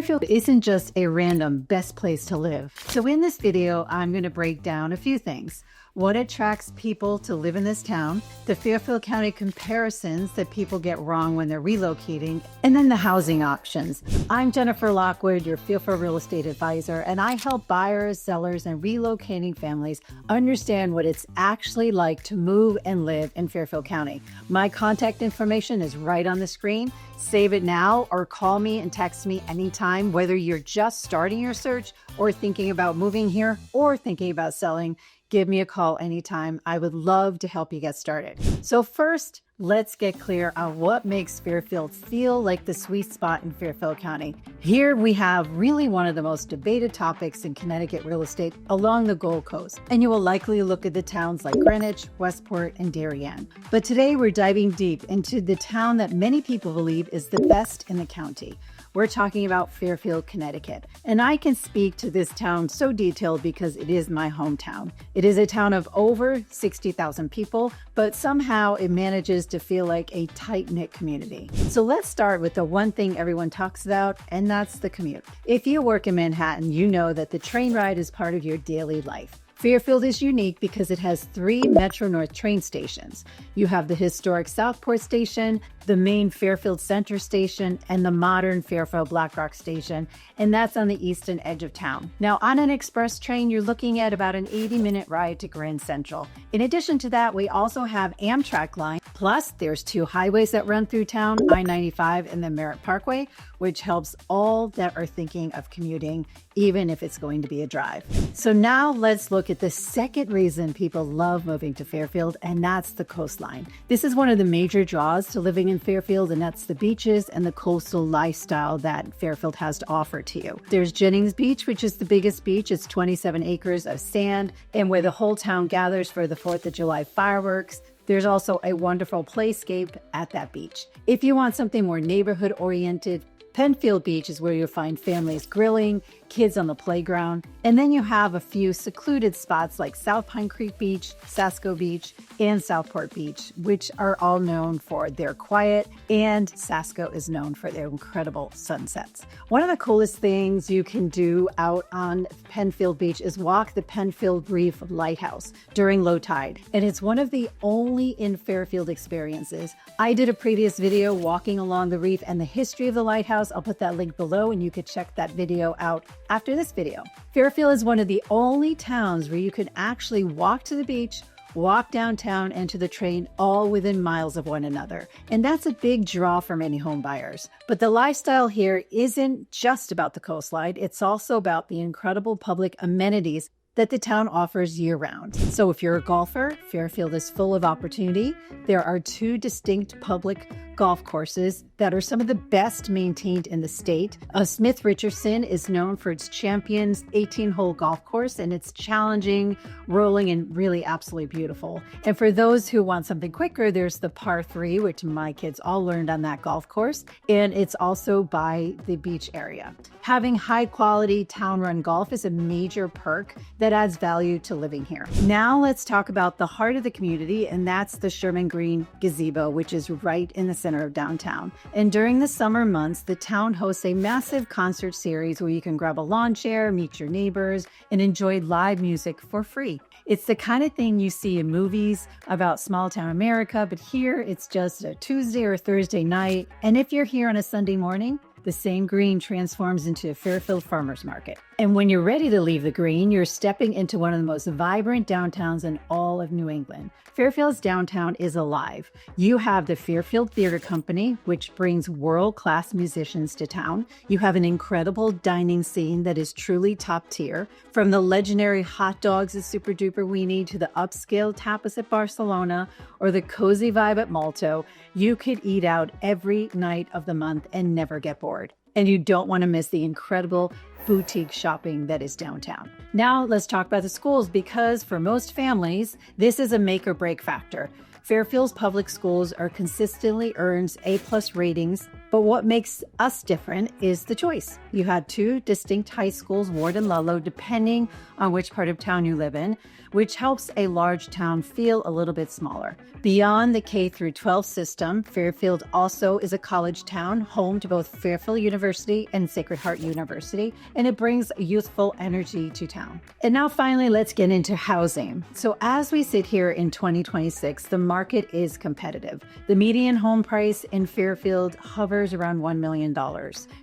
Fairfield isn't just a random best place to live. So in this video, I'm going to break down a few things. What attracts people to live in this town, the Fairfield County comparisons that people get wrong when they're relocating, and then the housing options. I'm Jennifer Lockwood, your Fairfield real estate advisor, and I help buyers, sellers, and relocating families understand what it's actually like to move and live in Fairfield County. My contact information is right on the screen. Save it now or call me and text me anytime, whether you're just starting your search or thinking about moving here or thinking about selling. Give me a call anytime. I would love to help you get started. So first, let's get clear on what makes Fairfield feel like the sweet spot in Fairfield County. Here we have really one of the most debated topics in Connecticut real estate along the Gold Coast. And you will likely look at the towns like Greenwich, Westport, and Darien. But today we're diving deep into the town that many people believe is the best in the county. We're talking about Fairfield, Connecticut. And I can speak to this town so detailed because it is my hometown. It is a town of over 60,000 people, but somehow it manages to feel like a tight-knit community. So let's start with the one thing everyone talks about, and that's the commute. If you work in Manhattan, you know that the train ride is part of your daily life. Fairfield is unique because it has 3 Metro North train stations. You have the historic Southport station, the main Fairfield Center station, and the modern Fairfield Blackrock station, and that's on the eastern edge of town. Now, on an express train, you're looking at about an 80-minute ride to Grand Central. In addition to that, we also have Amtrak line, plus there's 2 highways that run through town, I-95 and the Merritt Parkway, which helps all that are thinking of commuting, even if it's going to be a drive. So now let's look at the second reason people love moving to Fairfield, and that's the coastline. This is one of the major draws to living in Fairfield, and that's the beaches and the coastal lifestyle that Fairfield has to offer to you. There's Jennings Beach, which is the biggest beach. It's 27 acres of sand, and where the whole town gathers for the 4th of July fireworks. There's also a wonderful playscape at that beach. If you want something more neighborhood oriented, Penfield Beach is where you'll find families grilling, kids on the playground, and then you have a few secluded spots like South Pine Creek Beach, Sasco Beach, and Southport Beach, which are all known for their quiet, and Sasco is known for their incredible sunsets. One of the coolest things you can do out on Penfield Beach is walk the Penfield Reef Lighthouse during low tide, and it's one of the only in Fairfield experiences. I did a previous video walking along the reef and the history of the lighthouse. I'll put that link below and you could check that video out after this video. Fairfield is one of the only towns where you can actually walk to the beach, walk downtown, and to the train all within miles of one another. And that's a big draw for many home buyers. But the lifestyle here isn't just about the coastline. It's also about the incredible public amenities that the town offers year-round. So if you're a golfer, Fairfield is full of opportunity. There are 2 distinct public golf courses that are some of the best maintained in the state. Smith Richardson is known for its Champions 18-hole golf course, and it's challenging, rolling, and really absolutely beautiful. And for those who want something quicker, there's the par 3, which my kids all learned on that golf course, and it's also by the beach area. Having high-quality town-run golf is a major perk that adds value to living here. Now let's talk about the heart of the community, and that's the Sherman Green Gazebo, which is right in the center of downtown. And during the summer months, the town hosts a massive concert series where you can grab a lawn chair, meet your neighbors, and enjoy live music for free. It's the kind of thing you see in movies about small town America, but here it's just a Tuesday or Thursday night. And if you're here on a Sunday morning, the same green transforms into a Fairfield Farmers Market. And when you're ready to leave the green, you're stepping into one of the most vibrant downtowns in all of New England. Fairfield's downtown is alive. You have the Fairfield Theater Company, which brings world-class musicians to town. You have an incredible dining scene that is truly top tier. From the legendary hot dogs at Super Duper Weenie to the upscale tapas at Barcelona or the cozy vibe at Malto, you could eat out every night of the month and never get bored. And you don't want to miss the incredible boutique shopping that is downtown. Now let's talk about the schools, because for most families, this is a make or break factor. Fairfield's public schools are consistently earns A+ ratings But what makes us different is the choice. You had two distinct high schools, Ward and Ludlow, depending on which part of town you live in, which helps a large town feel a little bit smaller. Beyond the K through 12 system, Fairfield also is a college town, home to both Fairfield University and Sacred Heart University, and it brings youthful energy to town. And now finally, let's get into housing. So as we sit here in 2026, the market is competitive. The median home price in Fairfield hovers around $1 million.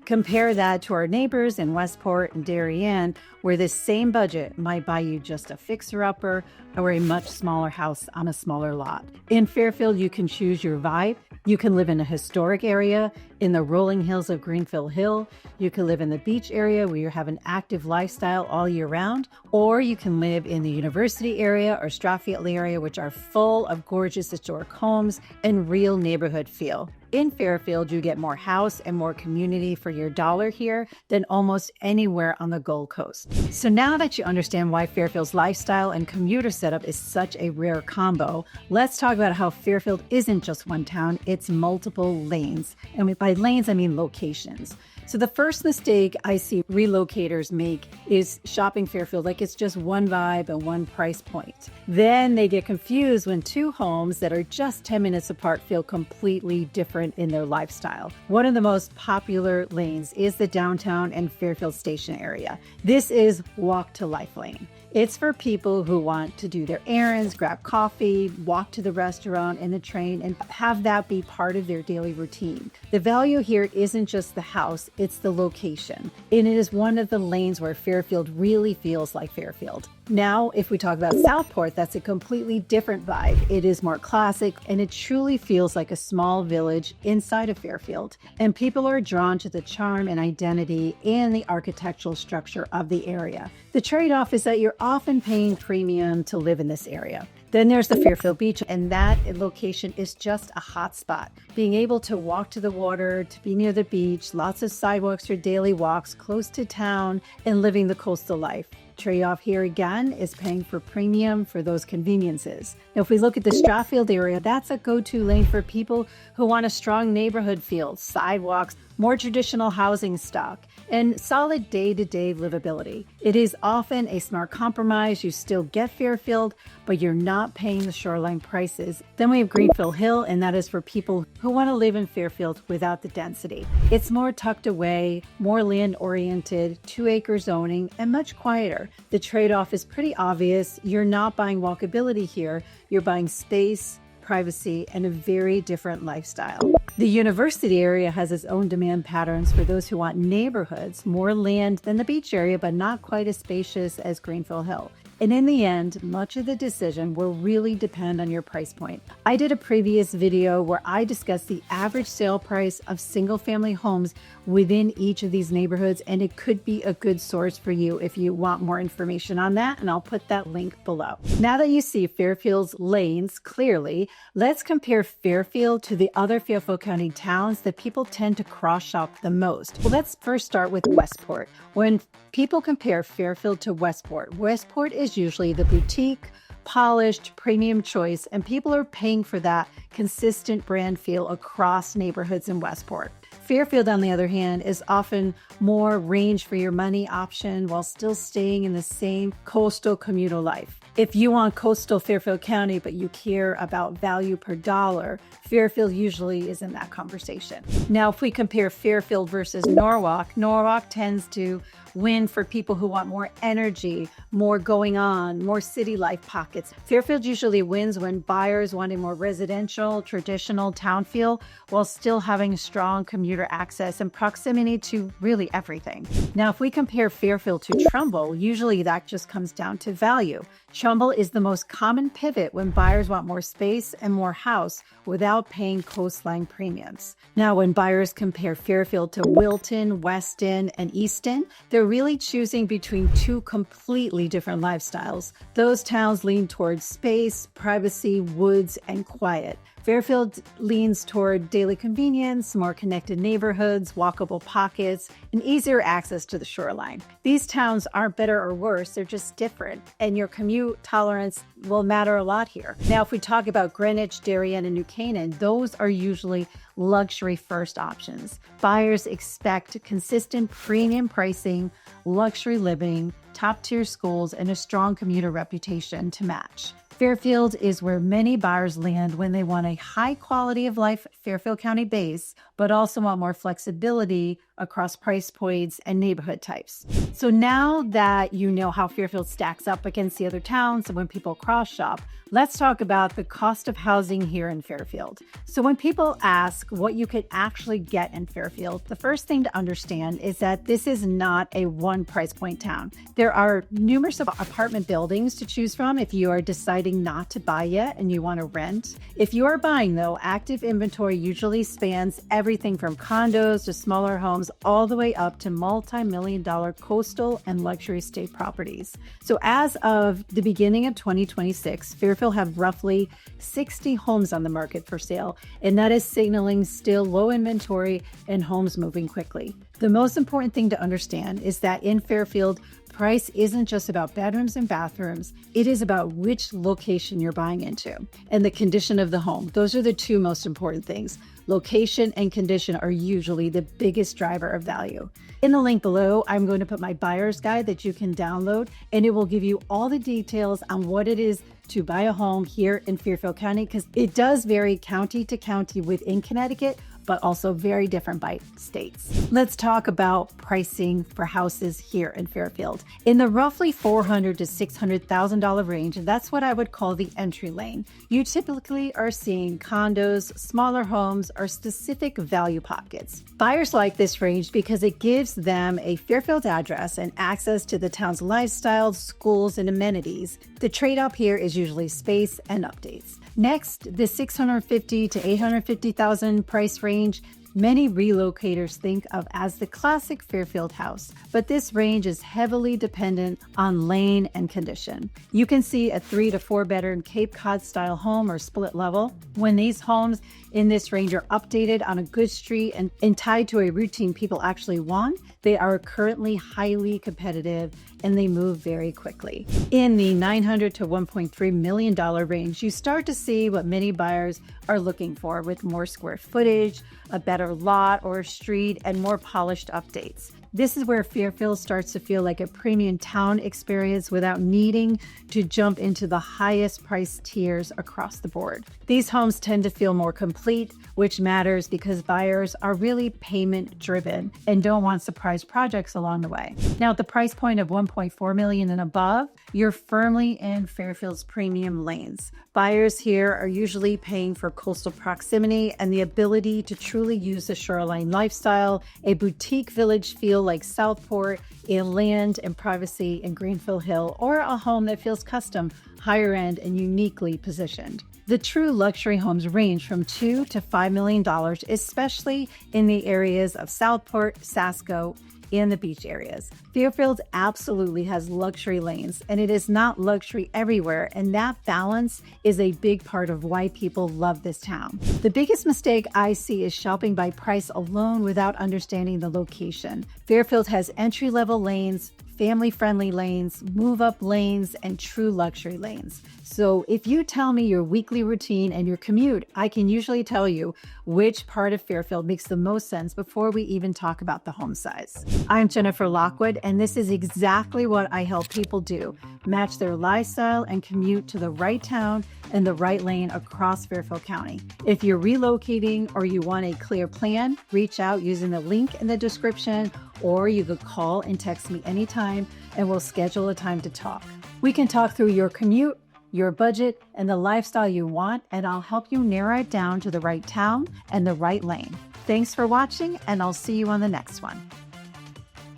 Compare that to our neighbors in Westport and Darien, where this same budget might buy you just a fixer-upper or a much smaller house on a smaller lot. In Fairfield, you can choose your vibe. You can live in a historic area in the rolling hills of Greenfield Hill. You can live in the beach area where you have an active lifestyle all year round, or you can live in the university area or Strathfield area, which are full of gorgeous historic homes and real neighborhood feel. In Fairfield, you get more house and more community for your dollar here than almost anywhere on the Gold Coast. So now that you understand why Fairfield's lifestyle and commuter setup is such a rare combo, let's talk about how Fairfield isn't just one town, it's multiple lanes. And by lanes, I mean locations. So the first mistake I see relocators make is shopping Fairfield like it's just one vibe and one price point. Then they get confused when two homes that are just 10 minutes apart feel completely different in their lifestyle. One of the most popular lanes is the downtown and Fairfield Station area. This is walk to life lane. It's for people who want to do their errands, grab coffee, walk to the restaurant and the train, and have that be part of their daily routine. The value here isn't just the house, it's the location. And it is one of the lanes where Fairfield really feels like Fairfield. Now, if we talk about Southport, that's a completely different vibe. It is more classic, and it truly feels like a small village inside of Fairfield. And people are drawn to the charm and identity and the architectural structure of the area. The trade-off is that you're often paying premium to live in this area. Then there's the Fairfield Beach, and that location is just a hot spot. Being able to walk to the water, to be near the beach, lots of sidewalks for daily walks, close to town, and living the coastal life. Trade-off here again is paying for premium for those conveniences. Now, if we look at the Strathfield area, that's a go-to lane for people who want a strong neighborhood feel, sidewalks, more traditional housing stock, and solid day-to-day livability. It is often a smart compromise. You still get Fairfield, but you're not paying the shoreline prices. Then we have Greenfield Hill, and that is for people who want to live in Fairfield without the density. It's more tucked away, more land-oriented, 2-acre zoning, and much quieter. The trade-off is pretty obvious. You're not buying walkability here. You're buying space, privacy, and a very different lifestyle. The university area has its own demand patterns for those who want neighborhoods, more land than the beach area, but not quite as spacious as Greenfield Hill. And in the end, much of the decision will really depend on your price point. I did a previous video where I discussed the average sale price of single-family homes within each of these neighborhoods, and it could be a good source for you if you want more information on that, and I'll put that link below. Now that you see Fairfield's lanes clearly, let's compare Fairfield to the other Fairfield County towns that people tend to cross-shop the most. Well, let's first start with Westport. When people compare Fairfield to Westport, Westport is usually the boutique, polished, premium choice, and people are paying for that consistent brand feel across neighborhoods in Westport. Fairfield, on the other hand, is often more range for your money option while still staying in the same coastal communal life. If you want coastal Fairfield County, but you care about value per dollar, Fairfield usually is in that conversation. Now, if we compare Fairfield versus Norwalk, Norwalk tends to win for people who want more energy, more going on, more city life pockets. Fairfield usually wins when buyers want a more residential, traditional town feel while still having strong commuter access and proximity to really everything. Now, if we compare Fairfield to Trumbull, usually that just comes down to value. Trumbull is the most common pivot when buyers want more space and more house without paying coastline premiums. Now, when buyers compare Fairfield to Wilton, Weston, and Easton, they're really choosing between two completely different lifestyles. Those towns lean towards space, privacy, woods, and quiet. Fairfield leans toward daily convenience, more connected neighborhoods, walkable pockets, and easier access to the shoreline. These towns aren't better or worse, they're just different, and your commute tolerance will matter a lot here. Now, if we talk about Greenwich, Darien, and New Canaan, those are usually luxury first options. Buyers expect consistent premium pricing, luxury living, top-tier schools, and a strong commuter reputation to match. Fairfield is where many buyers land when they want a high quality of life Fairfield County base, but also want more flexibility across price points and neighborhood types. So now that you know how Fairfield stacks up against the other towns and when people cross shop, let's talk about the cost of housing here in Fairfield. So when people ask what you could actually get in Fairfield, the first thing to understand is that this is not a one price point town. There are numerous apartment buildings to choose from if you are deciding not to buy yet and you want to rent. If you are buying though, active inventory usually spans everything from condos to smaller homes all the way up to multi-million-dollar coastal and luxury estate properties. So as of the beginning of 2026, Fairfield have roughly 60 homes on the market for sale, and that is signaling still low inventory and homes moving quickly. The most important thing to understand is that in Fairfield, price isn't just about bedrooms and bathrooms. It is about which location you're buying into and the condition of the home. Those are the two most important things. Location and condition are usually the biggest driver of value. In the link below, I'm going to put my buyer's guide that you can download, and it will give you all the details on what it is to buy a home here in Fairfield County, because it does vary county to county within Connecticut, but also very different by states. Let's talk about pricing for houses here in Fairfield. In the roughly $400,000 to $600,000 range, that's what I would call the entry lane. You typically are seeing condos, smaller homes, or specific value pockets. Buyers like this range because it gives them a Fairfield address and access to the town's lifestyle, schools, and amenities. The trade-off here is usually space and updates. Next, the $650,000 to $850,000 price range, many relocators think of as the classic Fairfield house, but this range is heavily dependent on lane and condition. You can see a 3 to 4 bedroom Cape Cod style home or split level. When these homes in this range are updated on a good street and tied to a routine people actually want, they are currently highly competitive and they move very quickly. In the $900,000 to $1.3 million range, you start to see what many buyers are looking for, with more square footage, a better lot or street, and more polished updates. This is where Fairfield starts to feel like a premium town experience without needing to jump into the highest price tiers across the board. These homes tend to feel more complete, which matters because buyers are really payment driven and don't want surprise projects along the way. Now, at the price point of $1.4 million and above, you're firmly in Fairfield's premium lanes. Buyers here are usually paying for coastal proximity and the ability to truly use the shoreline lifestyle, a boutique village feel like Southport, a land and privacy in Greenfield Hill, or a home that feels custom, higher end, and uniquely positioned. The true luxury homes range from $2 to $5 million, especially in the areas of Southport, Sasko, and the beach areas. Fairfield absolutely has luxury lanes, and it is not luxury everywhere, and that balance is a big part of why people love this town. The biggest mistake I see is shopping by price alone without understanding the location. Fairfield has entry-level lanes, family-friendly lanes, move-up lanes, and true luxury lanes. So if you tell me your weekly routine and your commute, I can usually tell you which part of Fairfield makes the most sense before we even talk about the home size. I'm Jennifer Lockwood, and this is exactly what I help people do: match their lifestyle and commute to the right town and the right lane across Fairfield County. If you're relocating or you want a clear plan, reach out using the link in the description, or you could call and text me anytime and we'll schedule a time to talk. We can talk through your commute, your budget, and the lifestyle you want, and I'll help you narrow it down to the right town and the right lane. Thanks for watching, and I'll see you on the next one.